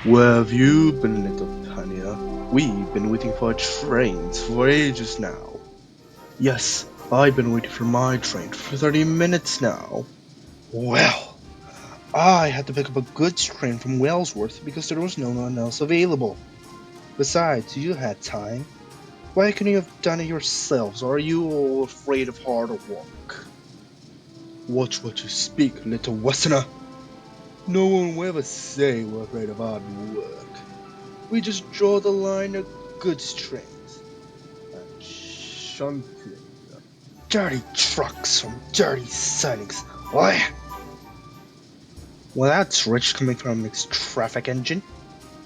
Where have you been, little Tanya? We've been waiting for our trains for ages now. Yes, I've been waiting for my train for 30 minutes now. Well, I had to pick up a goods train from Wellsworth because there was no one else available. Besides, you had time. Why couldn't you have done it yourselves, or are you all afraid of harder work? Watch what you speak, little Westerner. No one will ever say we're afraid of hard work. We just draw the line at goods trains and shunting dirty trucks from dirty sidings. What? Well, that's rich coming from a mixed traffic engine.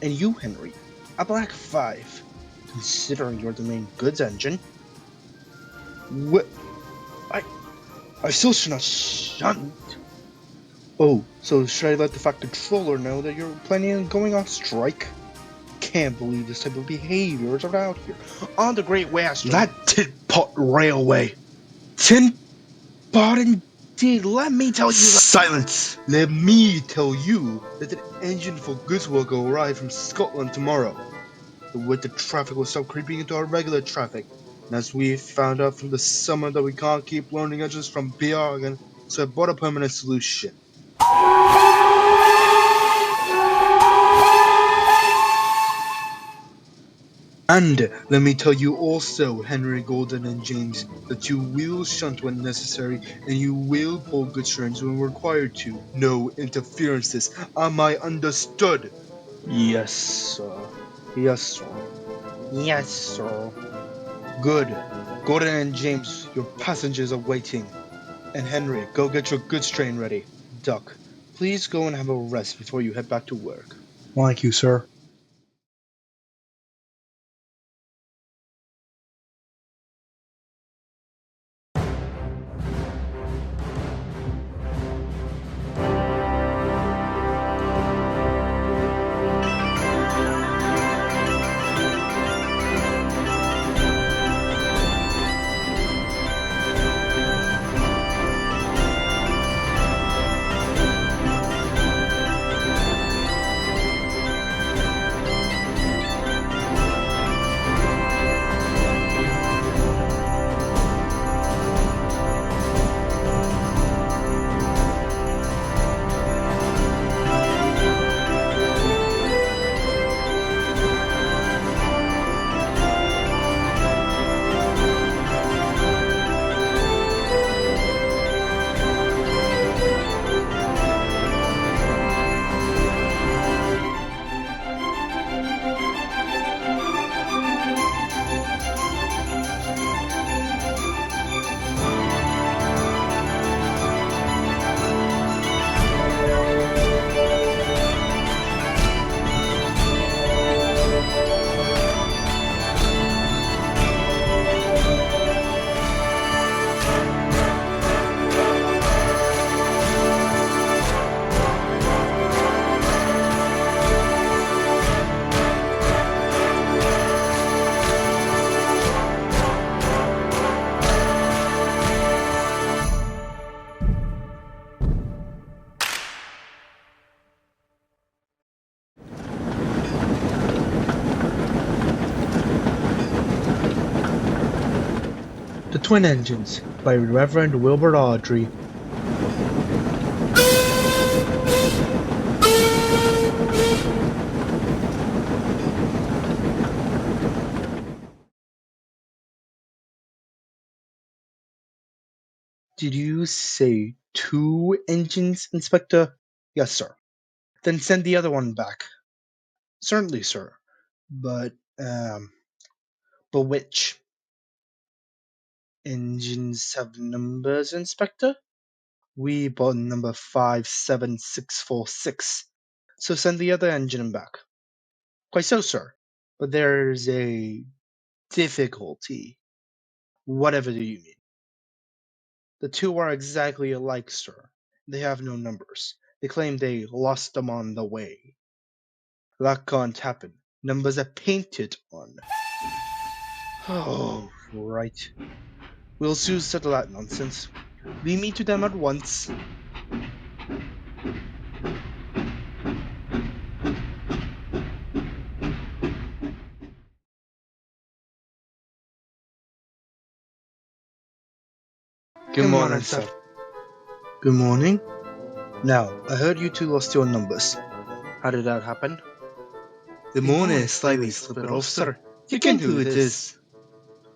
And you, Henry, a black 5, considering you're the main goods engine. What? I still should not shunt. Oh, so should I let the Fat Controller know that you're planning on going on strike? Can't believe this type of behavior is out here on the Great Western. That tin-pot railway. Tin-pot indeed. Let me tell you. Silence. Let me tell you that an engine for goods will go arrive from Scotland tomorrow. The winter traffic will stop creeping into our regular traffic. And as we found out from the summer that we can't keep loaning engines from Biargan, so I bought a permanent solution. And let me tell you also, Henry Golden and James, that you will shunt when necessary, and you will pull good turns when required to. No interferences. Am I understood? Yes, sir. Yes, sir. Yes, sir. Good. Golden and James, your passengers are waiting. And Henry, go get your goods train ready. Duck, please go and have a rest before you head back to work. Thank you, sir. The Twin Engines by Reverend Wilbert Awdry. Did you say 2 engines, Inspector? Yes, sir. Then send the other one back. Certainly, sir. But, but which? Engines have numbers, Inspector? We bought number 57646. So send the other engine back. Quite so, sir. But there's a difficulty. Whatever do you mean? The 2 are exactly alike, sir. They have no numbers. They claim they lost them on the way. That can't happen. Numbers are painted on. Oh, right. We'll soon settle that nonsense. We meet to them at once. Good morning, sir. Good morning. Now, I heard you two lost your numbers. How did that happen? The morning slightly slipped off, sir. You can who it is.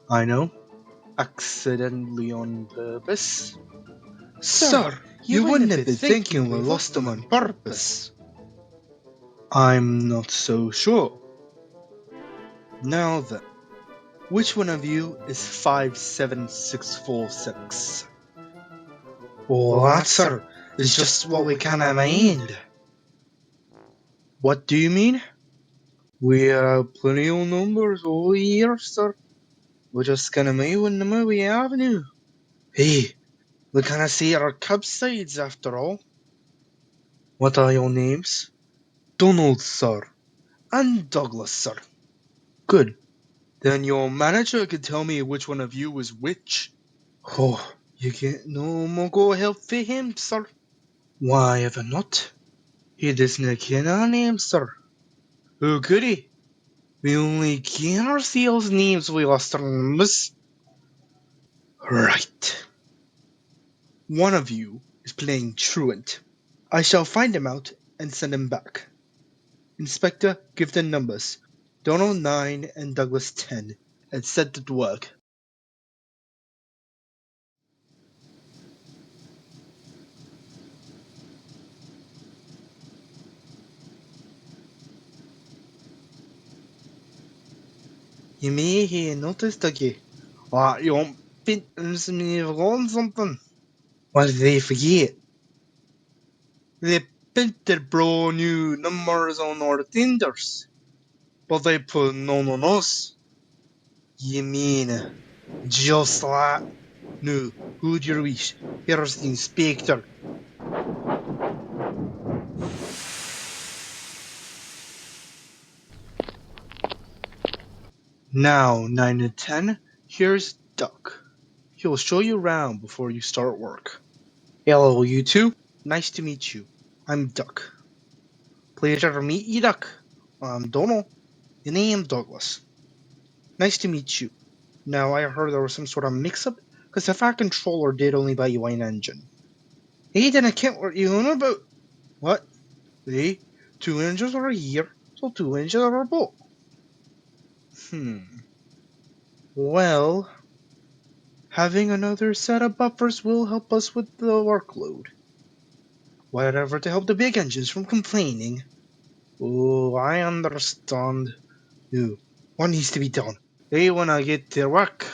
I know. Accidentally on purpose. Sir, you wouldn't be thinking we lost them on purpose. I'm not so sure. Now then, which one of you is 57646? Well, that, sir, is just what we kinda mind. What do you mean? We have plenty of numbers all year, sir. We're just gonna move on the movie avenue. Hey, we kinda see our campsites after all. What are your names? Donald, sir. And Douglas, sir. Good. Then your manager can tell me which one of you was which. Oh, you get no more go help for him, sir. Why ever not? He doesn't ken our names, sir. Oh, goody. We only ken ourselves names we lost our numbers. Right. One of you is playing truant. I shall find him out and send him back. Inspector, give the numbers. Donald 9 and Douglas 10, and set it to work. You may have noticed again. What, you won't be me forgotten something? What did they forget? They printed brand new numbers on our tenders, but they put none on us. You mean just that? No, who'd you wish? Here's the inspector. Now, 9 and 10, here's Duck. He'll show you around before you start work. Hello, you two. Nice to meet you. I'm Duck. Pleasure to meet you, Duck. I'm Donald. Your name's Douglas. Nice to meet you. Now, I heard there was some sort of mix-up, because the Fat Controller did only buy you one engine. Hey, then I can't what you on about. What? Hey, 2 engines are a year, so 2 engines are a boat. Well, having another set of buffers will help us with the workload. Whatever to help the big engines from complaining. Oh, I understand. No, what needs to be done? They wanna get to work.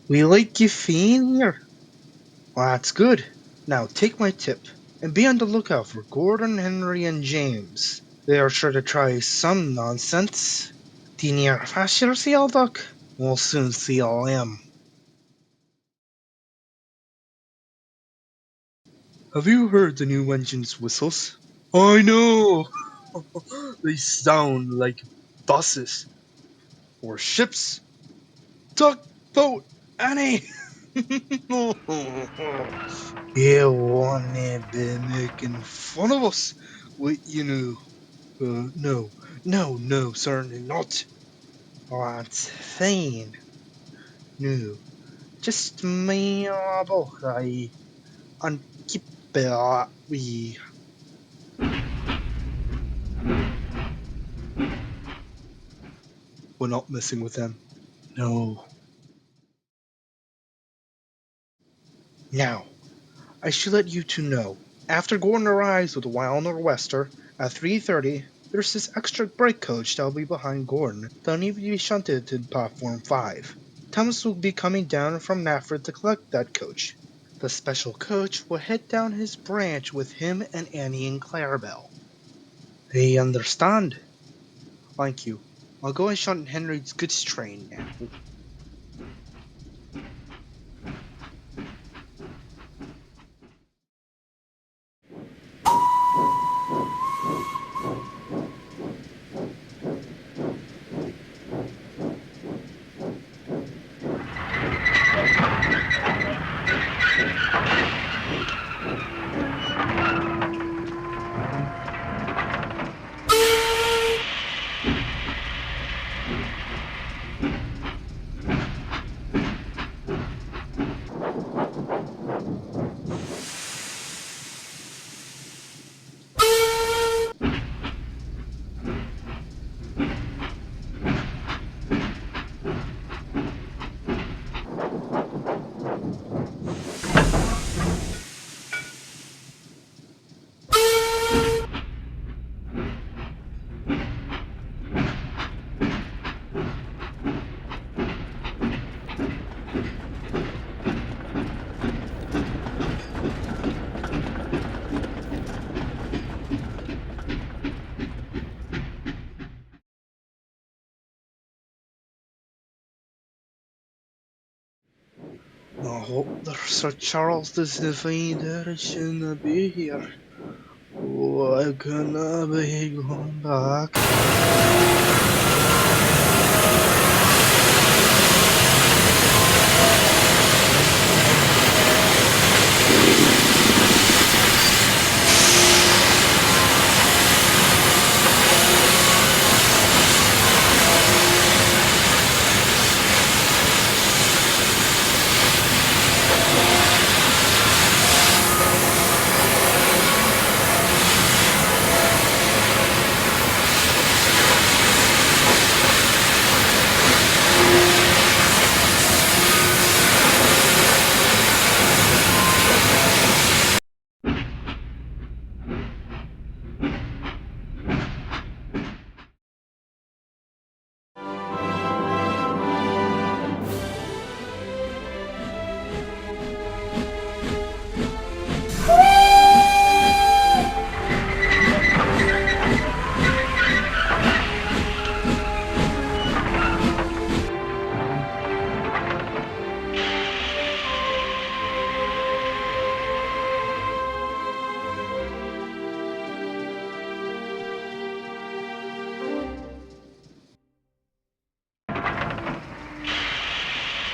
We like you fine here. Well, that's good. Now take my tip And be on the lookout for Gordon, Henry, and James. They are sure to try some nonsense. Die near fashion seal, Doc? We'll soon see all them. Have you heard the new engine's whistles? I know! They sound like buses. Or ships. Tugboat, Annie! You wanna be making fun of us? What you know? No, certainly not. That's fine. No, just me boy and keep we. We're not messing with them. No. Now, I should let you two know. After Gordon arrives with the Wild Nor'wester at 3:30, there's this extra brake coach that'll be behind Gordon that'll need to be shunted to platform 5. Thomas will be coming down from Nafford to collect that coach. The special coach will head down his branch with him and Annie and Clarabelle. They understand? Thank you. I'll go and shunt Henry's goods train now. I hope that Sir Charles doesn't find that I shouldn't be here. Oh, I'm gonna be going back.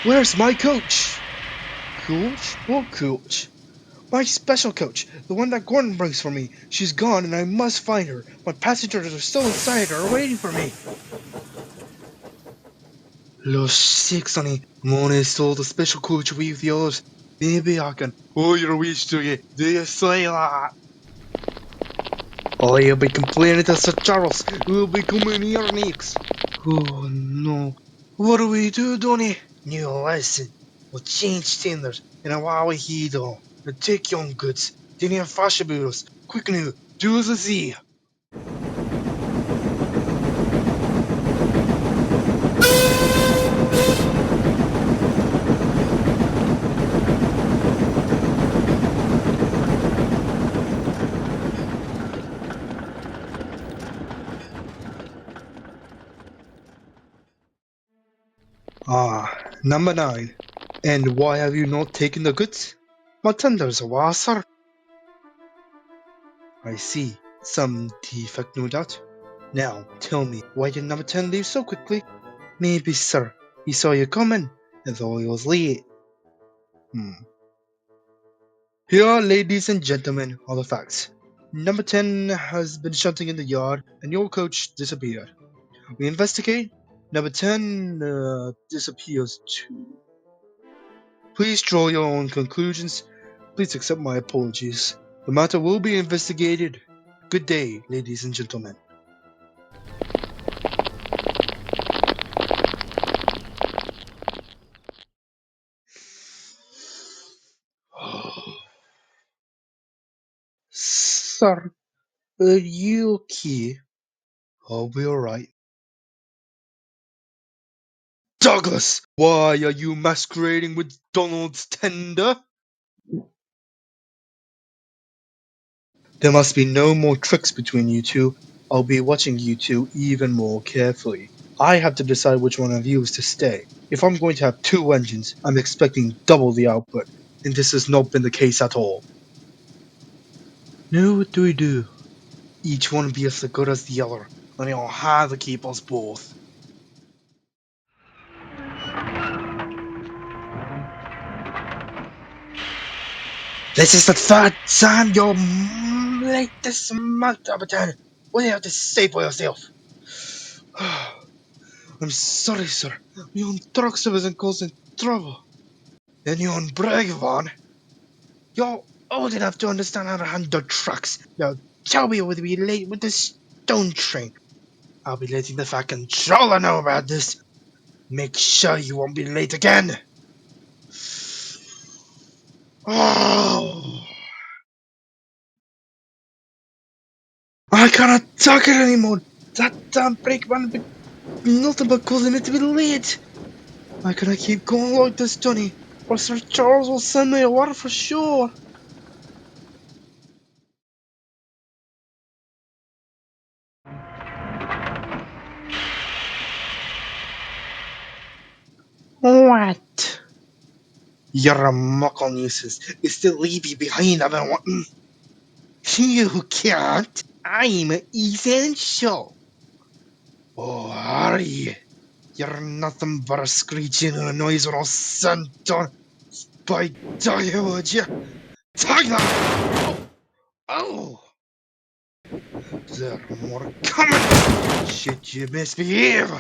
Where's my coach? Coach? What coach? My special coach, the one that Gordon brings for me. She's gone and I must find her. My passengers are still inside her waiting for me. Los six, honey. I'm only stole the special coach with the others. Maybe I can. Oh, your wish to you. Do you say that? I'll be complaining to Sir Charles, who will be coming here next. Oh no. What do we do, Donny? New lesson. We'll change tenders and a Huawei Hido. And take young goods. Then you fashion bureaus. Quick now, do as I see. Number 9. And why have you not taken the goods? My tenders are sir. I see. Some defect, no doubt. Now, tell me, why did number 10 leave so quickly? Maybe, sir, he saw you coming and thought he was late. Here, ladies and gentlemen, are the facts. Number 10 has been shunting in the yard and your coach disappeared. We investigate. Number 10 disappears too. Please draw your own conclusions. Please accept my apologies. The matter will be investigated. Good day, ladies and gentlemen. Sir, are you okay? I'll be alright. Douglas, why are you masquerading with Donald's tender? There must be no more tricks between you two. I'll be watching you two even more carefully. I have to decide which one of you is to stay. If I'm going to have 2 engines, I'm expecting double the output, and this has not been the case at all. Now what do we do? Each one be as good as the other, and they'll have to keep us both. This is the third time you're late this month, Adaptation. What do you have to say for yourself? I'm sorry, sir. My own truck service and causing trouble. And you're on Bragavon. You're old enough to understand how to handle trucks. Now tell me whether we late with the stone train. I'll be letting the Fat Controller know about this. Make sure you won't be late again. Oh, I cannot talk it anymore. That damn brakeman be nothing but causing me to be late. I cannot keep going like this, Johnny, or Sir Charles will send me a water for sure. What? You're a muckle nuisance. You still leave you behind, I've been wanting. You can't. I'm essential. Oh, are you? You're nothing but a screeching and a noise when I'll send on by die, would you? Take that! Oh! There are more coming! Shit, you misbehave!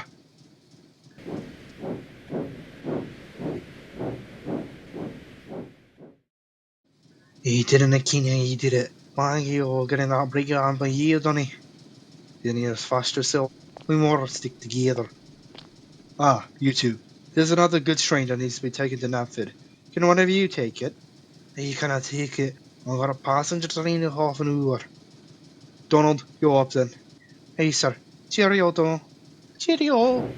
He didn't, Kenya, he did it. Why are you getting that break on by you, Donny? You need to fast yourself. We more stick together. You two. There's another good strain that needs to be taken to Napford. Can one of you take it? You cannot take it. I've got a passenger train in half an hour. Donald, you're up then. Hey, sir. Cheerio, Donald. Cheerio.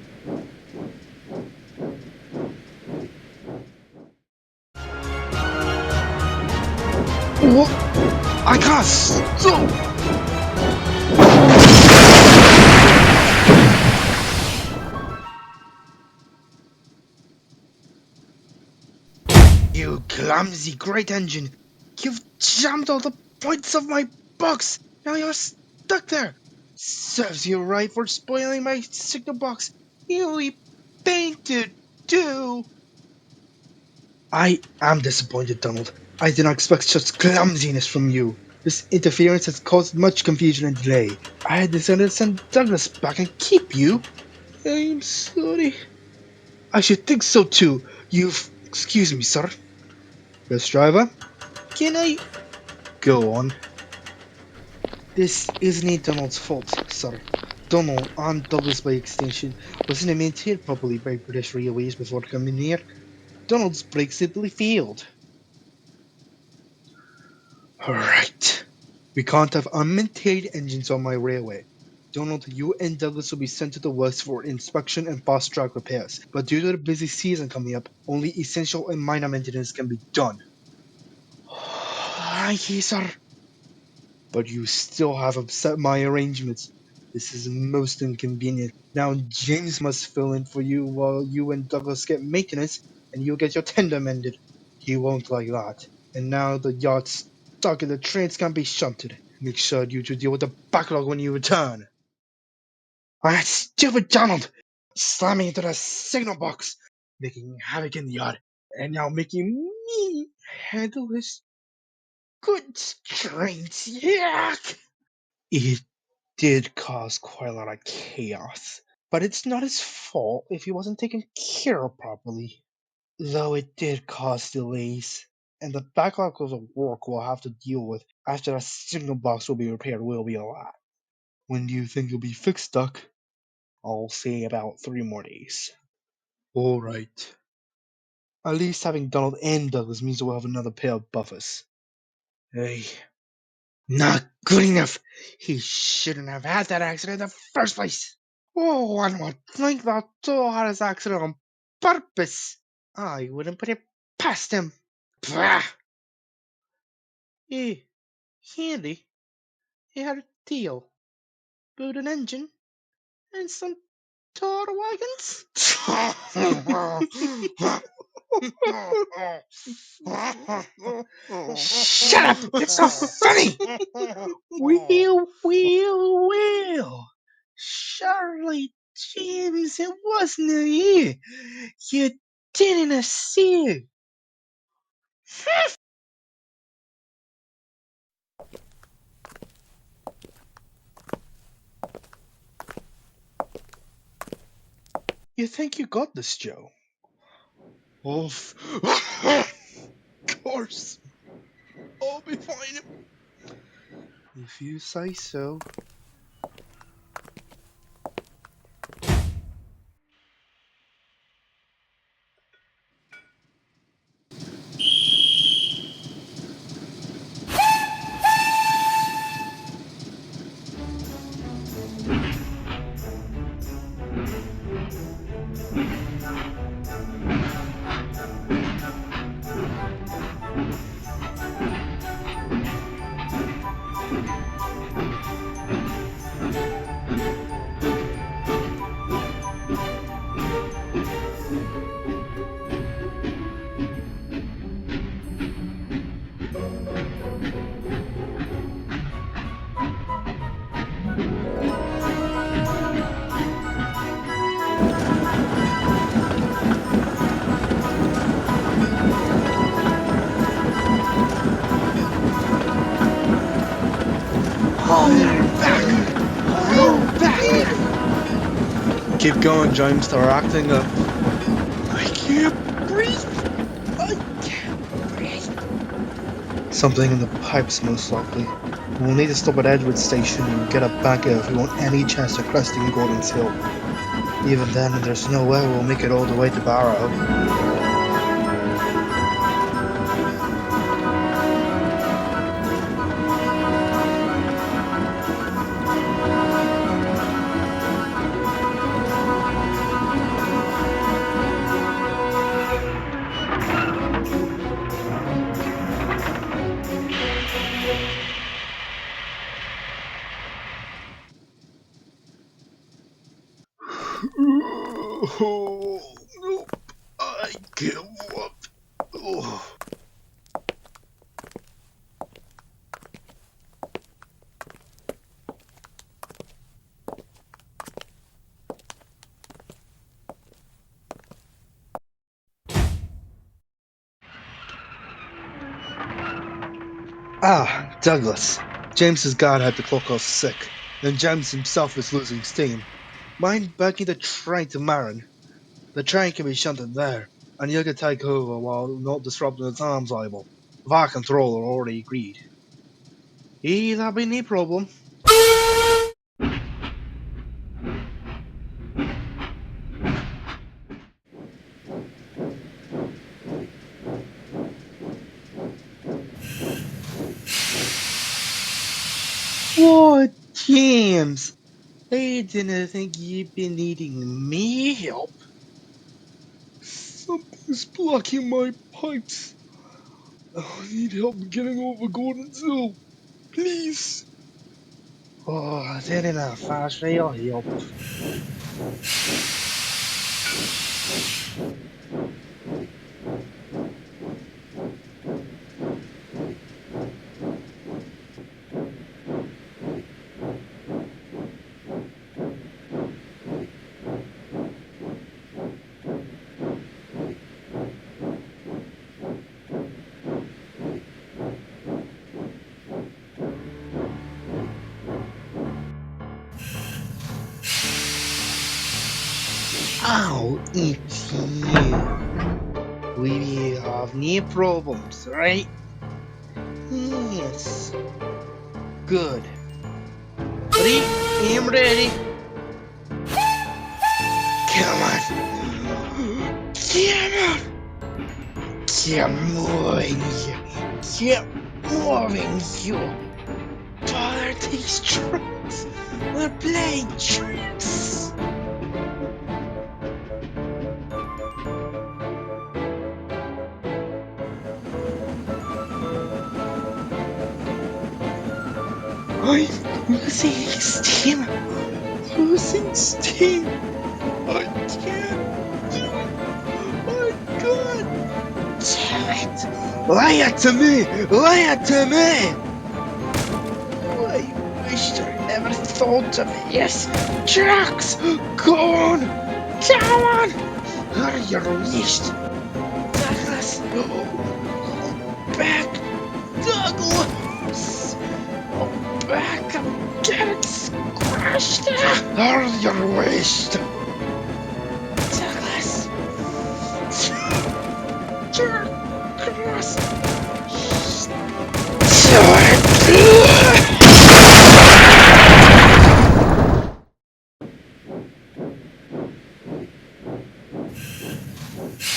What? I can't stop! You clumsy great engine! You've jammed all the points of my box! Now you're stuck there! Serves you right for spoiling my signal box! You painted too! I am disappointed, Donald. I did not expect such clumsiness from you. This interference has caused much confusion and delay. I had decided to send Douglas back and keep you. I'm sorry. I should think so too. Excuse me, sir. Bus driver, can I go on? This isn't Donald's fault, sir. Donald, and Douglas by extension, wasn't maintained properly by British Railways before coming here. Donald's brakes simply failed. Alright. We can't have unmaintained engines on my railway. Donald, you and Douglas will be sent to the works for inspection and fast-track repairs, but due to the busy season coming up, only essential and minor maintenance can be done. Thank you, sir. But you still have upset my arrangements. This is most inconvenient. Now James must fill in for you while you and Douglas get maintenance, and you'll get your tender mended. He won't like that. And now the yacht's stuck and the trains can't be shunted. Make sure you two deal with the backlog when you return. That stupid Donald! Slamming into the signal box, making havoc in the yard, and now making me handle his goods trains. Yuck! It did cause quite a lot of chaos, but it's not his fault if he wasn't taken care of properly. Though it did cause delays, and the backlog of work we'll have to deal with after the signal box will be repaired will be a lot. When do you think you'll be fixed, Duck? I'll say about 3 more days. Alright. At least having Donald and Douglas means we'll have another pair of buffers. Hey, not good enough! He shouldn't have had that accident in the first place! Oh, one would think that Joe had his accident on purpose. I wouldn't put it past him. Pah! Hey, handy. He had a deal. Build an engine and some tour wagons. Shut up! It's so funny! Well. Surely, James, it wasn't you. You didn't see. You think you got this, Joe? Of course. I'll be fine. If you say so. Keep going, James. They're acting up. I can't breathe. I can't breathe. Something in the pipes, most likely. We'll need to stop at Edward Station and get a banker if we want any chance of cresting Gordon's Hill. Even then, there's no way we'll make it all the way to Barrow. Oh, no, I give up. Oh. Ah, Douglas. James's guard had the clock off sick, and James himself is losing steam. Mind backing the train to Marin? The train can be shunted there, and you can take over while not disrupting the timetable. Our controller already agreed. That'll be no problem. What, James? I didn't think you'd be needing me help. Something's blocking my pipes. I need help getting over Gordon's Hill. Please. Oh, det är den fast jag jobb. Ow, it's you. We have no problems, right? Yes. Good. Ready? I'm ready. Come on. Come on. Keep moving. Keep moving, you. Father, these tricks. We're playing tricks. I'm losing steam. Losing steam. I can't do it. I can't. Damn it. Lie it to me. Lie it to me. I wished I never thought of this. Jax, go on. Come on. Hurry your least. Douglas, back. Douglas. Back. I'm getting squashed. Hurry your waist. Douglas. Douglas.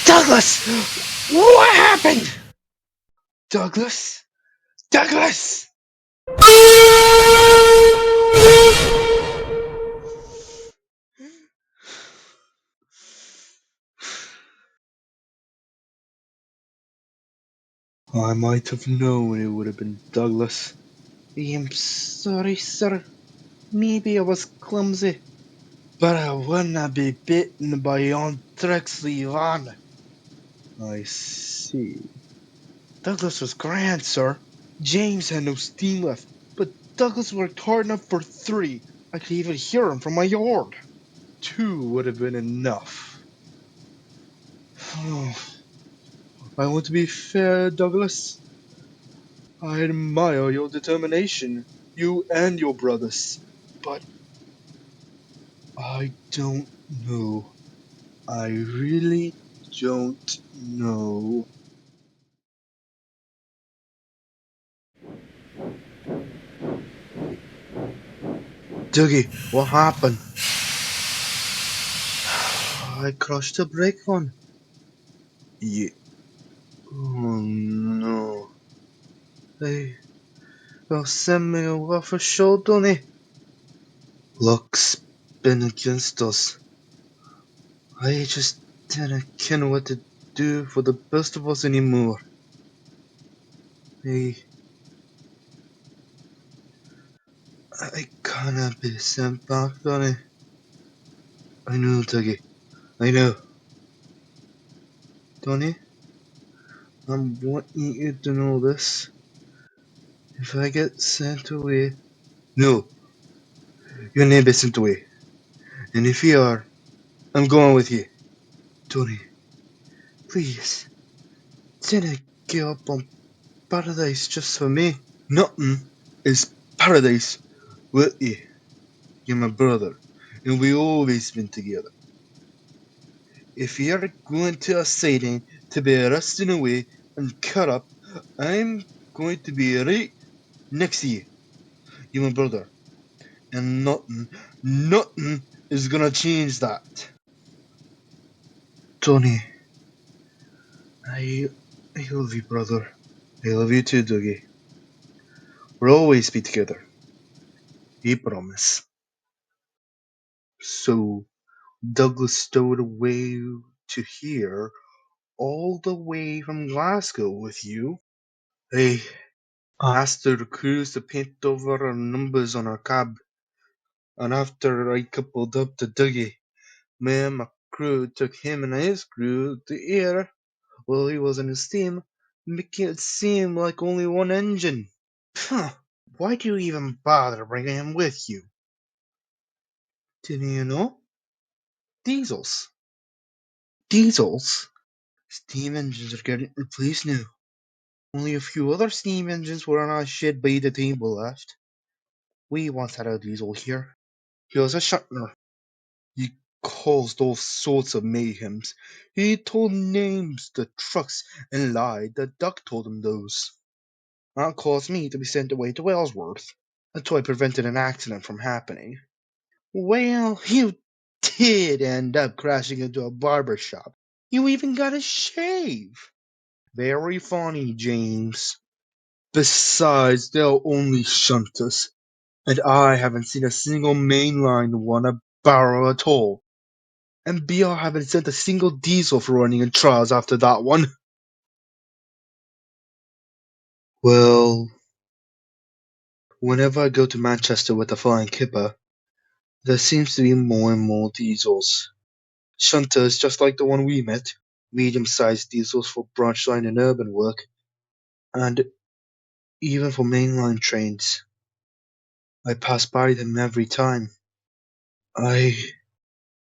Douglas! What happened? Douglas? Douglas! I might have known it would have been Douglas. I'm sorry, sir. Maybe I was clumsy. But I wouldn't be bitten by Awdry's Ivan. I see. Douglas was grand, sir. James had no steam left, but Douglas worked hard enough for 3. I could even hear him from my yard. 2 would have been enough. I want to be fair, Douglas. I admire your determination, you and your brothers. But I don't know. I really don't know. Dougie, what happened? I crushed a brake on. Yeah. Oh no. They will send me away for sure, don't they? Luck's been against us. I just didn't know what to do for the best of us anymore. I can't be sent back, Donny. I know, Dougie. I know. Donny, I'm wanting you to know this. If I get sent away... No, you'll never be sent away. And if you are, I'm going with you. Donny, please, don't give up on paradise just for me. Nothing is paradise with you. You're my brother, and we always been together. If you're going to a siding to be arrested away and cut up, I'm going to be right next to you. You're my brother. And nothing is gonna change that. Tony, I love you, brother. I love you too, Dougie. We'll always be together. I promise. So, Douglas stowed away to here, all the way from Glasgow with you. Hey, I asked the crews to paint over our numbers on our cab, and after I coupled up the Dougie, me and my crew took him and his crew to the air while he was in his steam, making it seem like only one engine. Huh, why do you even bother bringing him with you? Didn't you know? Diesels. Diesels? Steam engines are getting replaced now. Only a few other steam engines were on our shed by the table left. We once had a diesel here. He was a shuttler. He caused all sorts of mayhems. He told names to trucks and lied that Duck told him those. That caused me to be sent away to Wellsworth until I prevented an accident from happening. Well, you did end up crashing into a barber shop. You even got a shave. Very funny, James. Besides, they'll only shunt us, and I haven't seen a single mainline one a barrel at all. And BR haven't sent a single diesel for running in trials after that one. Well, whenever I go to Manchester with the Flying Kipper, there seems to be more and more diesels. Shunters just like the one we met, medium-sized diesels for branch line and urban work, and even for mainline trains. I pass by them every time. I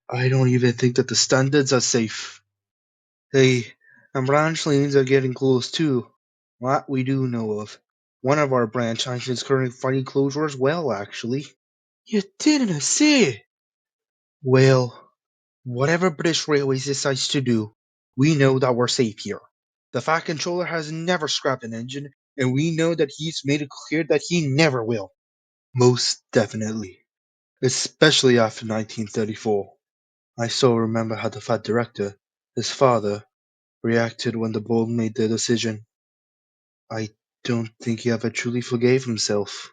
I don't even think that the standards are safe. Hey, and branch lanes are getting close too. That we do know of. One of our branch lines is currently fighting closure as well, actually. You didn't say. Well, whatever British Railways decides to do, we know that we're safe here. The Fat Controller has never scrapped an engine, and we know that he's made it clear that he never will. Most definitely. Especially after 1934. I still remember how the Fat Director, his father, reacted when the board made their decision. I don't think he ever truly forgave himself.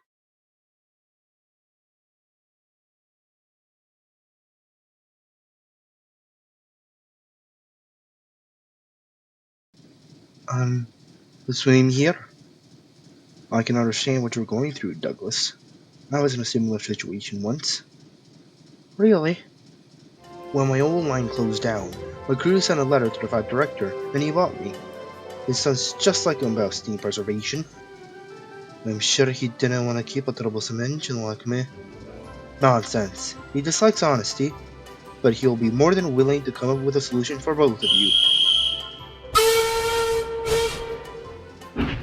Um, the swim here? I can understand what you're going through, Douglas. I was in a similar situation once. Really? When my old line closed down, my crew sent a letter to the Fat Director, and he bought me. It sounds just like him about steam preservation. I'm sure he didn't want to keep a troublesome engine like me. Nonsense. He dislikes honesty, but he'll be more than willing to come up with a solution for both of you.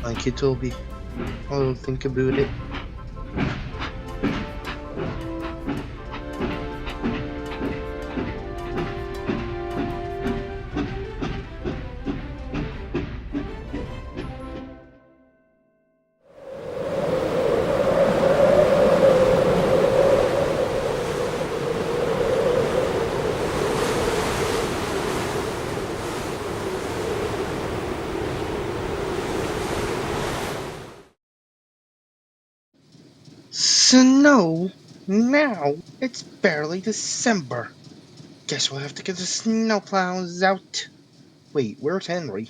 Thank you, Toby. I'll think about it. Snow? Now? It's barely December. Guess we'll have to get the snowplows out. Wait, where's Henry?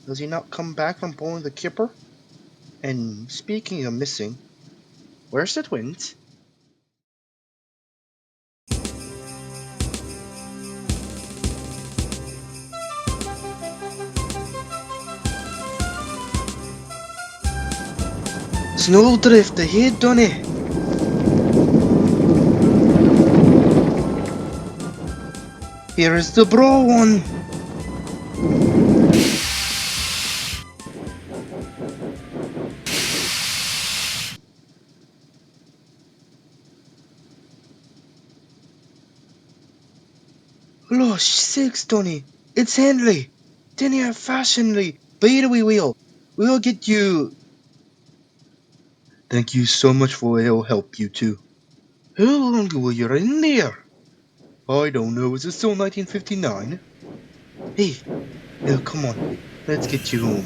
Does he not come back from pulling the kipper? And speaking of missing, where's the twins? Snowdrift ahead, Donny. Here is the bro one. Losh sakes, Donny. It's Henry. Dinny a fashionly. Bait we will. We'll get you. Thank you so much for your help, you two. How long were you in there? I don't know. Is it still 1959? Hey, now come on. Let's get you home.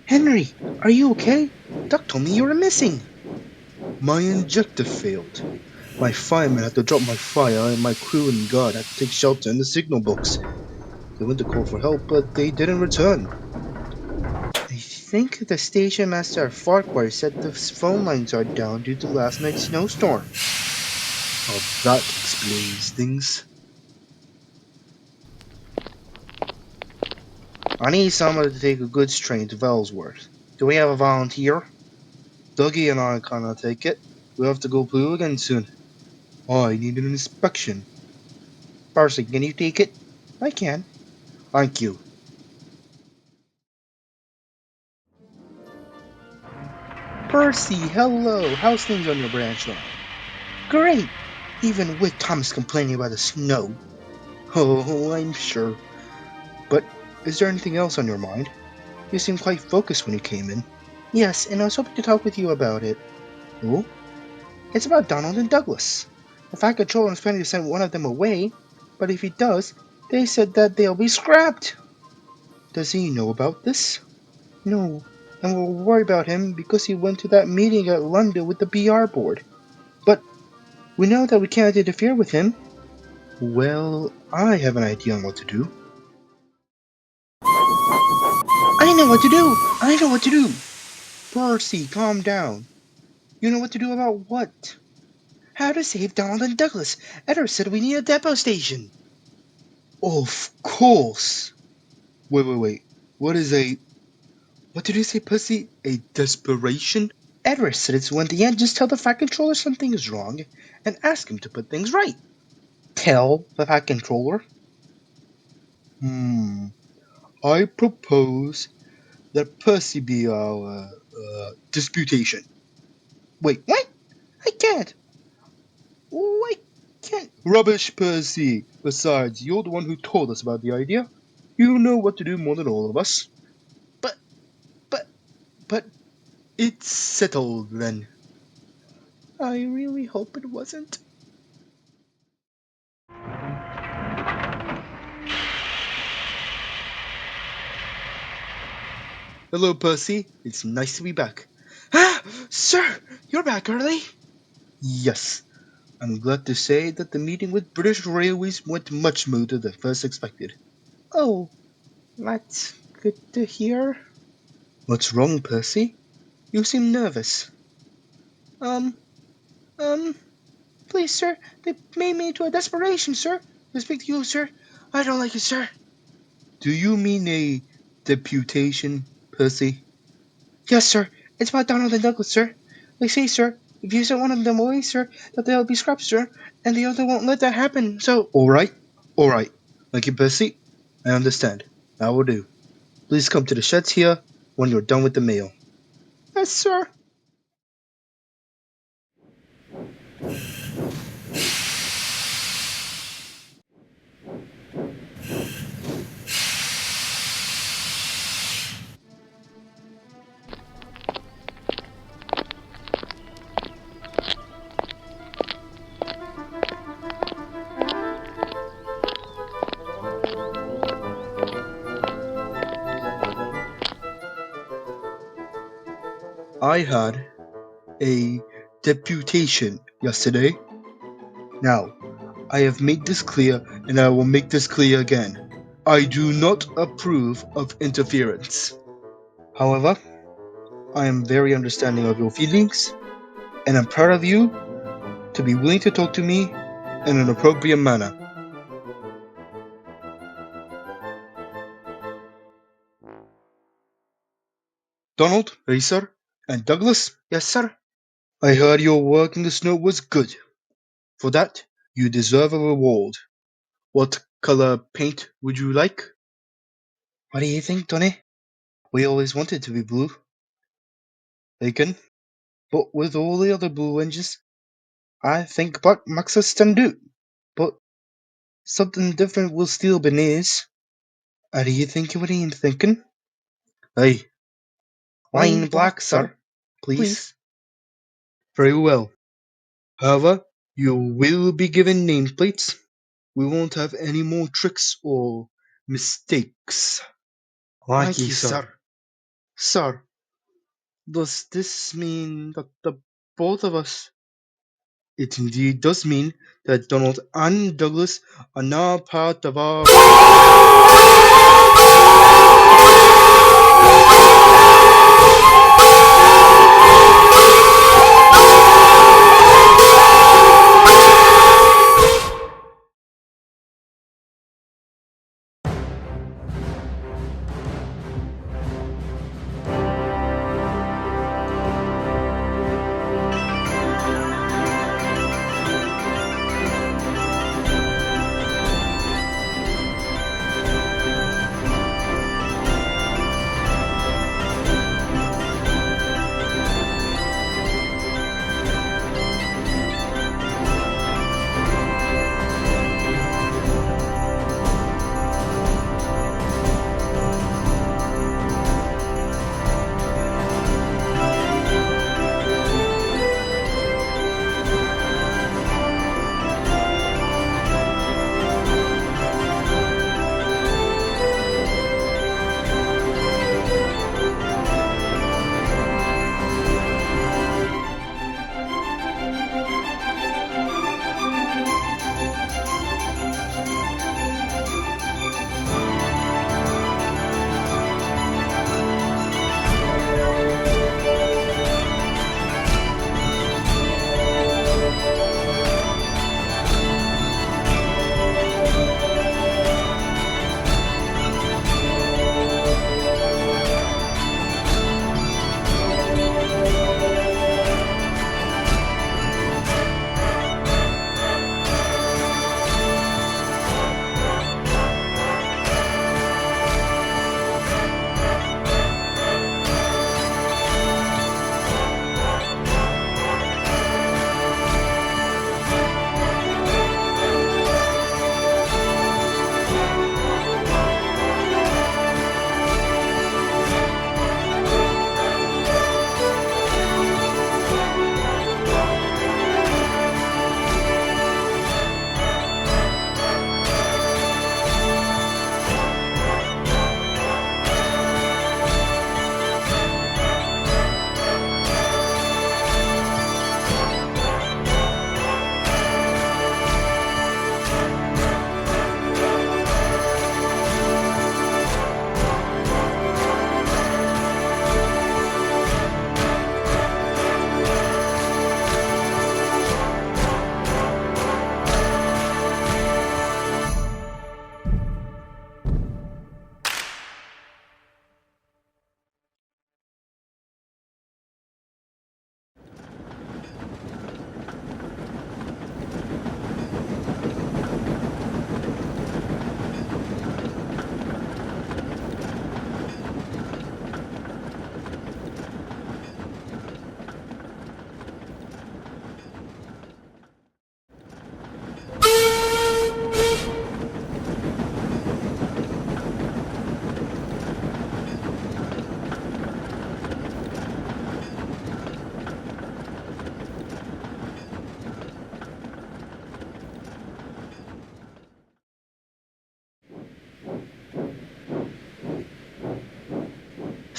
Henry, are you okay? Doc told me you were missing. My injector failed. My fireman had to drop my fire, and my crew and guard had to take shelter in the signal box. They went to call for help, but they didn't return. I think the station master at Farquhar said the phone lines are down due to last night's snowstorm. Well, that explains things. I need someone to take a goods train to Velsworth. Do we have a volunteer? Dougie and I cannot take it. We have to go blue again soon. I need an inspection. Percy, can you take it? I can. Thank you. Percy, hello. How's things on your branch line? Great. Even with Thomas complaining about the snow. Oh, I'm sure. But is there anything else on your mind? You seemed quite focused when you came in. Yes, and I was hoping to talk with you about it. Oh? It's about Donald and Douglas. The Fat Controller is planning to send one of them away, but if he does, they said that they'll be scrapped. Does he know about this? No, and we're worried about him because he went to that meeting at London with the BR board. But we know that we can't interfere with him. Well, I have an idea on what to do. I know what to do! I know what to do! Percy, calm down. You know what to do about what? How to save Donald and Douglas. Edward said we need a depot station. Of course. Wait. What is a... What did you say, Percy? A desperation? Edward said it's when the end just tell the Fat Controller something is wrong and ask him to put things right. Tell the Fat Controller? I propose that Percy be our disputation. Wait, what? I can't. I can't. Rubbish, Percy. Besides, you're the one who told us about the idea. You know what to do more than all of us. But, but, but, it's settled then. I really hope it wasn't. Hello, Percy. It's nice to be back. Ah, sir, you're back early. Yes, I'm glad to say that the meeting with British Railways went much smoother than first expected. Oh, that's good to hear. What's wrong, Percy? You seem nervous. Um, um, please, sir, they made me into a desperation, sir. To speak to you, sir. I don't like it, sir. Do you mean a deputation, Percy? Yes, sir. It's about Donald and Douglas, sir. They say, sir, if you send one of them away, sir, that they'll be scrapped, sir, and the other won't let that happen, so... All right. Thank you, Percy. I understand. I will do. Please come to the sheds here when you're done with the mail. Yes, sir. I had a deputation yesterday. Now, I have made this clear, and I will make this clear again. I do not approve of interference. However, I am very understanding of your feelings, and I'm proud of you to be willing to talk to me in an appropriate manner. Donald, ready, sir? And Douglas? Yes, sir. I heard your work in the snow was good. For that, you deserve a reward. What color paint would you like? What do you think, Donny? We always wanted to be blue. Bacon. But with all the other blue engines, I think Buck makes us stand out. But something different will still be nice. How do you think what I'm thinking? Aye. Wine black, sir. Please. Very well. However, you will be given nameplates. We won't have any more tricks or mistakes. Thank you, sir. Sir, does this mean that the both of us It indeed does mean that Donald and Douglas are now part of our.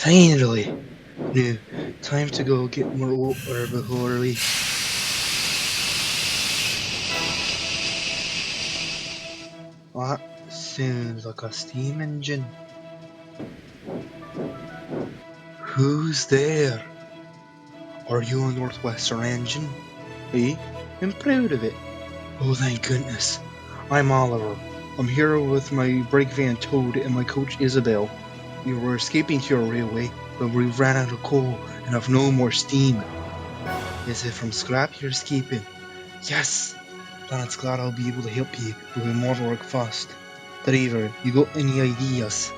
Finally! Now, time to go get more water before we. That sounds like a steam engine. Who's there? Are you a Northwestern engine? Eh? I'm proud of it. Oh, thank goodness. I'm Oliver. I'm here with my brake van Toad and my coach Isabel. We were escaping to your railway, but we ran out of coal and have no more steam. Is it from scrap you're escaping? Yes! Planet's glad I'll be able to help you, but we must work fast. Driver, you got any ideas?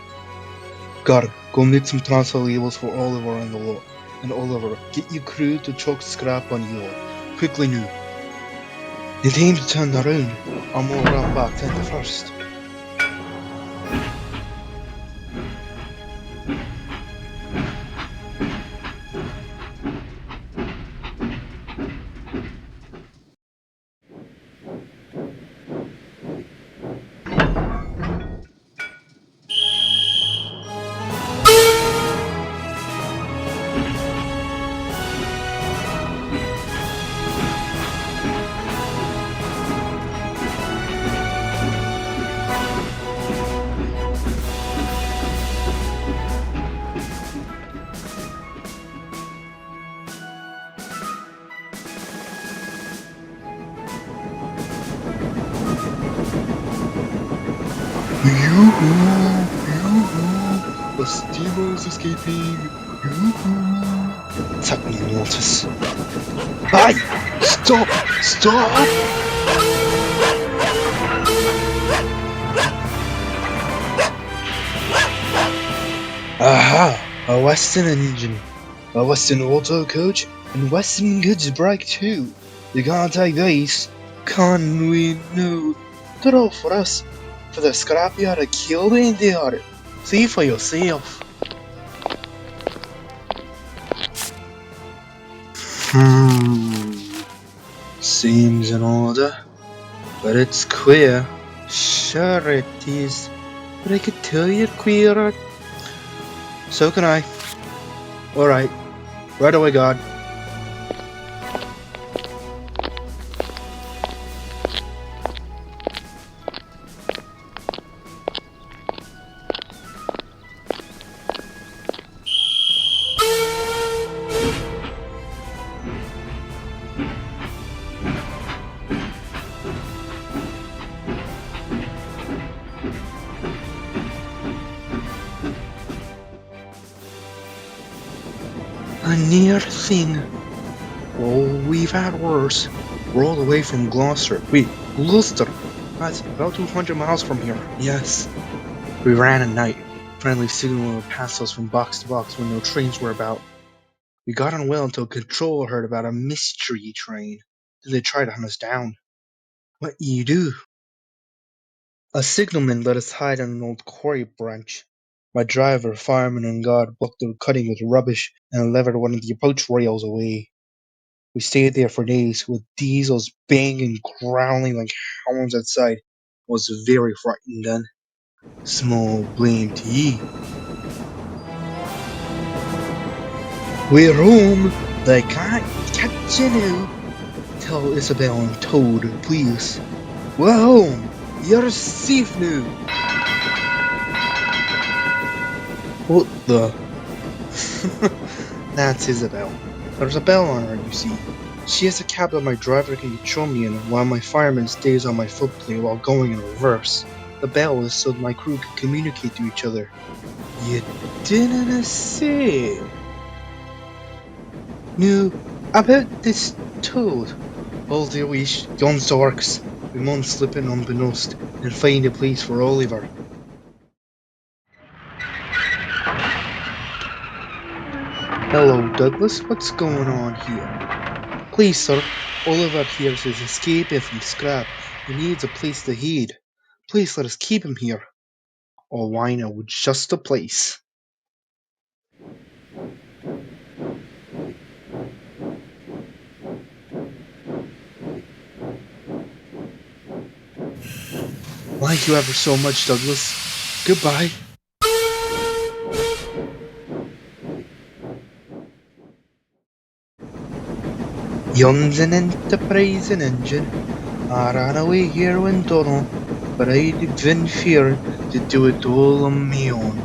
Gar, go make some transfer labels for Oliver on the lot. And Oliver, get your crew to chuck scrap on you all. Quickly now. In time to turn around, I'm gonna run back to the first. Yoo-hoo! Yoo-hoo! A steamer is escaping! Yoo-hoo! Take me notice. Hey! Stop! Stop! Aha! A Western engine, a Western auto coach, and Western goods brake too. You can't take these. Can we? No. They're all for us. For the scrapyard to kill the Indian. See for yourself. Seems in order. But it's queer. Sure it is. But I could tell you're queer. So can I. Alright. Right away, God. A near thing. Oh, we've had worse. We're all the way from Gloucester. Wait, Gloucester? That's about 200 miles from here. Yes. We ran at night. Friendly signal would pass us from box to box when no trains were about. We got on well until Control heard about a mystery train. Then they tried to hunt us down. What you do? A signalman let us hide on an old quarry branch. My driver, fireman, and guard blocked the cutting with rubbish and levered one of the approach rails away. We stayed there for days, with diesels banging, growling like hounds outside. I was very frightened then. Small blame to ye. We're home. They can't catch you now. Tell Isabel and Toad, please. We're home. You're safe now. What the? That's Isabel. There's a bell on her, you see. She has a cab that my driver can control me in while my fireman stays on my footplate while going in reverse. The bell is so my crew can communicate to each other. You didn't say. No, about this Toad. All the wish, yon zorks. We mun slip in unbeknownst and find a place for Oliver. Hello, Douglas. What's going on here? Please, sir. Oliver here is escaping from scrap. He needs a place to hide. Please let us keep him here. Or why no, just a place. Thank you ever so much, Douglas. Goodbye. Yon's an enterprising engine. I ran away here when Donald, but I'd been feared to do it all on my own.